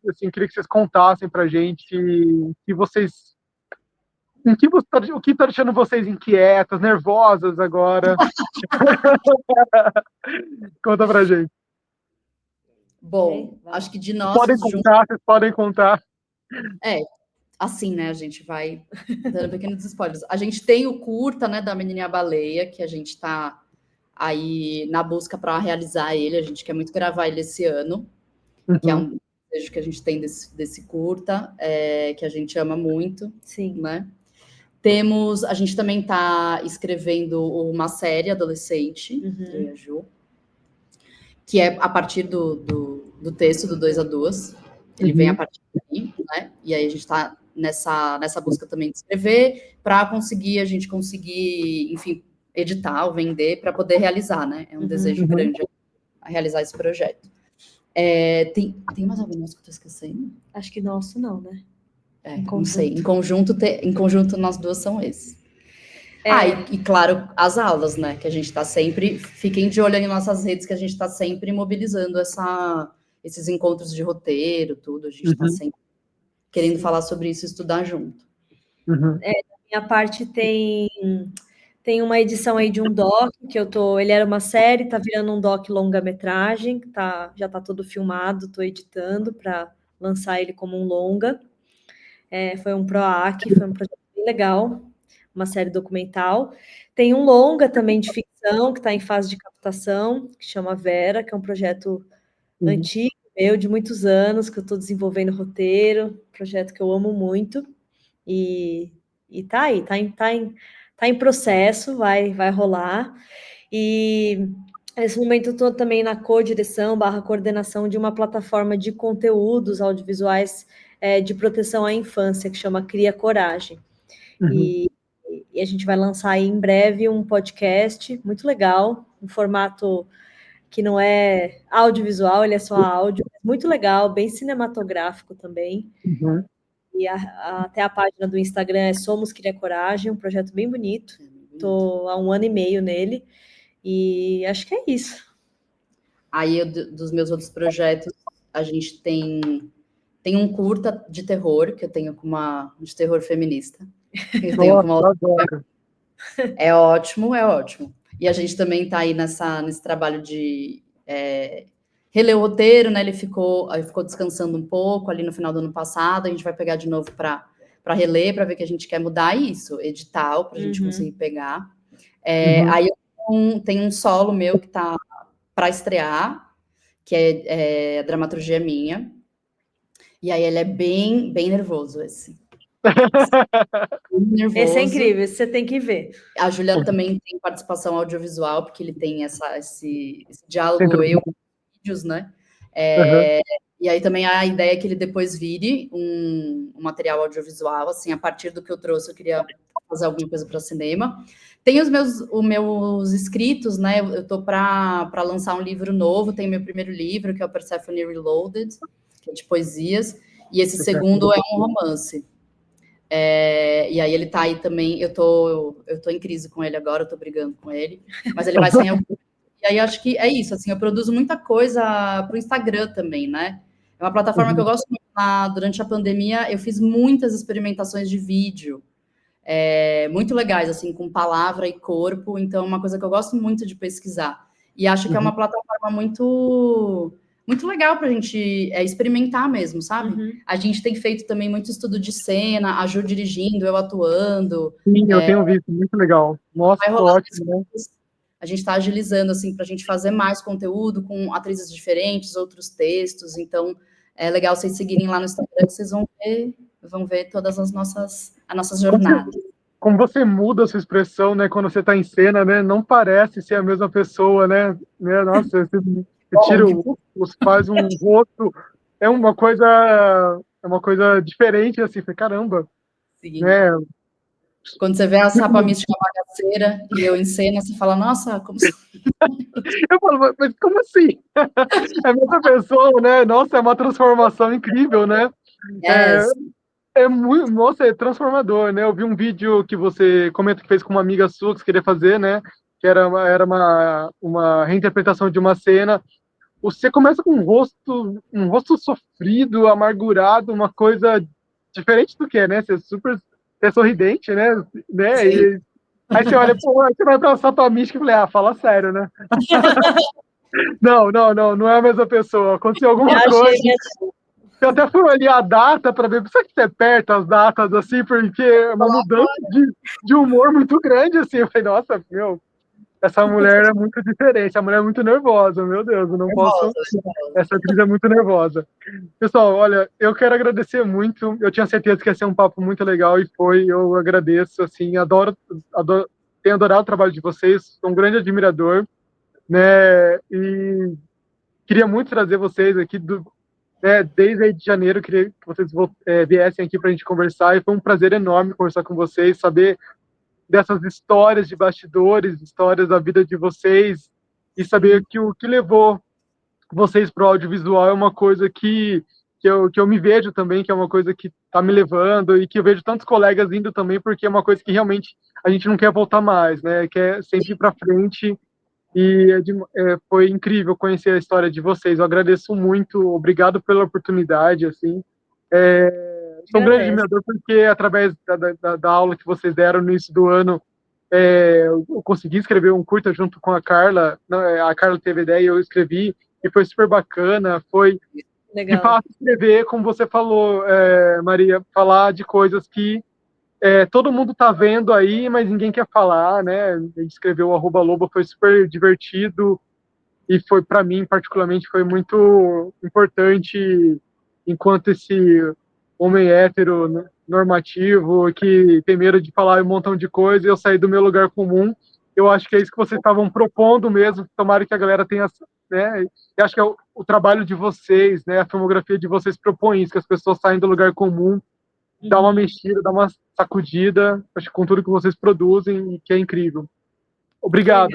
Assim, queria que vocês contassem pra gente que vocês o que está deixando vocês inquietas, nervosas agora? Conta pra gente. Bom, acho que de nós... Vocês podem contar. Assim, né, a gente vai dando pequenos spoilers. A gente tem o curta, né, da Menininha Baleia, que a gente está aí na busca para realizar ele. A gente quer muito gravar ele esse ano, que é um desejo que a gente tem desse curta, que a gente ama muito. Sim. Né? A gente também está escrevendo uma série adolescente, eu e a Ju, que é a partir do texto do 2 a 2. Ele vem a partir daí, né? E aí a gente está nessa busca também de escrever para a gente conseguir, enfim, editar ou vender para poder realizar, né? É um desejo grande a realizar esse projeto. Tem mais algum nosso que eu estou esquecendo? Acho que nosso não, né? Não sei. Em conjunto, nós duas são esses. E claro, as aulas, né? Que a gente está sempre... Fiquem de olho em nossas redes, que a gente está sempre mobilizando esses encontros de roteiro, tudo. A gente está sempre querendo falar sobre isso e estudar junto. Uhum. Minha parte tem uma edição aí de um doc, ele era uma série, tá virando um doc longa-metragem, já tá todo filmado, tô editando para lançar ele como um longa. Foi um PROAC, foi um projeto bem legal, uma série documental. Tem um longa também de ficção, que está em fase de captação, que chama Vera, que é um projeto antigo, meu, de muitos anos, que eu estou desenvolvendo roteiro, projeto que eu amo muito, e tá aí, tá em processo, vai rolar, e nesse momento eu estou também na co-direção / coordenação de uma plataforma de conteúdos audiovisuais de proteção à infância, que chama Cria Coragem. E a gente vai lançar aí em breve um podcast muito legal, um formato que não é audiovisual, ele é só áudio, muito legal, bem cinematográfico também. E até a página do Instagram é Somos Cria Coragem, um projeto bem bonito. Estou há 1 ano e meio nele, e acho que é isso. Aí, dos meus outros projetos, a gente tem um curta de terror, que eu tenho de terror feminista. É ótimo, é ótimo. E a gente também está aí nesse trabalho de reler o roteiro, né? Ele ficou descansando um pouco ali no final do ano passado, a gente vai pegar de novo para reler, para ver que a gente quer mudar isso, edital, para a gente conseguir pegar. Aí tem um solo meu que está para estrear, que é dramaturgia minha. E aí ele é bem, bem nervoso, esse. Nervoso. Esse é incrível, esse você tem que ver. A Júlia também tem participação audiovisual, porque ele tem esse diálogo, vídeos, né? E aí também a ideia é que ele depois vire um material audiovisual, assim, a partir do que eu trouxe, eu queria fazer alguma coisa para cinema. Tem os meus escritos, né? Eu tô para lançar um livro novo, tem meu primeiro livro, que é o Persephone Reloaded, que é de poesias, e esse segundo é um romance. E aí ele tá aí também, eu tô em crise com ele agora, eu tô brigando com ele, mas ele vai sair algum. E aí acho que é isso, assim, eu produzo muita coisa pro Instagram também, né? É uma plataforma que eu gosto muito. Durante a pandemia, eu fiz muitas experimentações de vídeo, muito legais, assim, com palavra e corpo, então é uma coisa que eu gosto muito de pesquisar. E acho que é uma plataforma muito legal para a gente experimentar mesmo, sabe? A gente tem feito também muito estudo de cena, a Ju dirigindo, eu atuando. Sim, eu tenho visto, muito legal. Nossa, ótimo, né? A gente está agilizando, assim, para a gente fazer mais conteúdo com atrizes diferentes, outros textos, então é legal vocês seguirem lá no Instagram, que vocês vão ver todas as nossas jornadas. Como você muda a sua expressão, né, quando você está em cena, né? Não parece ser a mesma pessoa, né? Nossa, você tira faz um rosto, é uma coisa diferente, assim, caramba. Sim. Né? Quando você vê a Sapa Mística Bagaceira e eu em cena, você fala, nossa, como se... Eu falo, mas como assim? É a mesma pessoa, né? Nossa, é uma transformação incrível, né? Muito, nossa, é transformador, né? Eu vi um vídeo que você comenta que fez com uma amiga sua que você queria fazer, né? Que era uma reinterpretação de uma cena. Você começa com um rosto sofrido, amargurado, uma coisa diferente do que é, né? Você é sorridente, né? E aí você olha, pô, você vai pra Sapa Mística e falei, fala sério, né? Não é a mesma pessoa. Aconteceu alguma coisa. Eu até fui ali a data para ver, precisa que você perto as datas, assim, porque é uma mudança de humor muito grande, assim. Eu falei, nossa, essa mulher é muito diferente, essa mulher é muito nervosa, meu Deus, eu não posso... Essa atriz é muito nervosa. Pessoal, olha, eu quero agradecer muito, eu tinha certeza que ia ser um papo muito legal e foi, eu agradeço, assim, tenho adorado o trabalho de vocês, sou um grande admirador, né, e queria muito trazer vocês aqui desde aí de janeiro, queria que vocês viessem aqui para a gente conversar, e foi um prazer enorme conversar com vocês, saber dessas histórias de bastidores, histórias da vida de vocês, e saber que o que levou vocês para o audiovisual é uma coisa que eu me vejo também, que é uma coisa que está me levando, e que eu vejo tantos colegas indo também, porque é uma coisa que realmente a gente não quer voltar mais, né? Quer sempre ir para frente. E foi incrível conhecer a história de vocês. Eu agradeço muito, obrigado pela oportunidade, assim. sou um grande admirador porque, através da aula que vocês deram no início do ano, eu consegui escrever um curta junto com a Carla. A Carla teve ideia e eu escrevi, e foi super bacana. Foi Legal. de fato escrever, como você falou, Maria, falar de coisas que todo mundo tá vendo aí, mas ninguém quer falar, né? A gente escreveu o @loba, foi super divertido, e foi, para mim, particularmente, foi muito importante, enquanto esse homem hétero normativo, que tem medo de falar um montão de coisa, e eu saí do meu lugar comum. Eu acho que é isso que vocês estavam propondo mesmo, tomara que a galera tenha, né? Eu acho que é o trabalho de vocês, né? A filmografia de vocês propõe isso, que as pessoas saem do lugar comum, dá uma mexida, dá uma sacudida, acho que com tudo que vocês produzem, e que é incrível. Obrigado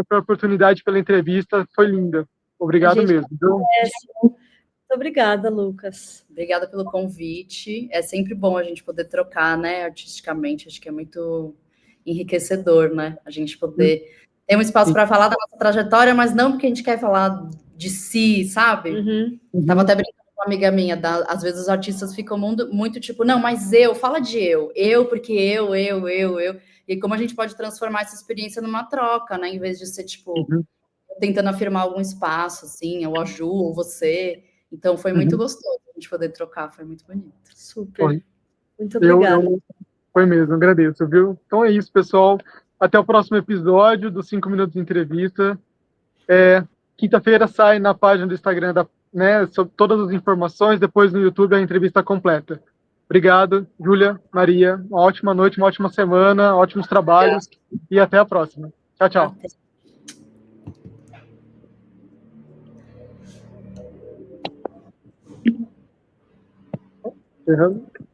pela oportunidade, pela entrevista, foi linda. Obrigado mesmo. Muito obrigada, Lucas. Obrigada pelo convite. É sempre bom a gente poder trocar, né, artisticamente. Acho que é muito enriquecedor, né, a gente poder ter um espaço para falar da nossa trajetória, mas não porque a gente quer falar de si, sabe? Tava até brincando com uma amiga minha, às vezes os artistas ficam muito tipo, não, mas fala de porque eu. E como a gente pode transformar essa experiência numa troca, né? Em vez de ser, tipo, tentando afirmar algum espaço, assim, ou a Ju, ou você. Então, foi muito gostoso a gente poder trocar, foi muito bonito. Super. Muito obrigada. Foi mesmo, agradeço, viu? Então é isso, pessoal. Até o próximo episódio do 5 Minutos de Entrevista. Quinta-feira sai na página do Instagram, sobre todas as informações, depois no YouTube a entrevista completa. Obrigado, Júlia, Maria. Uma ótima noite, uma ótima semana, ótimos trabalhos e até a próxima. Tchau, tchau. Até.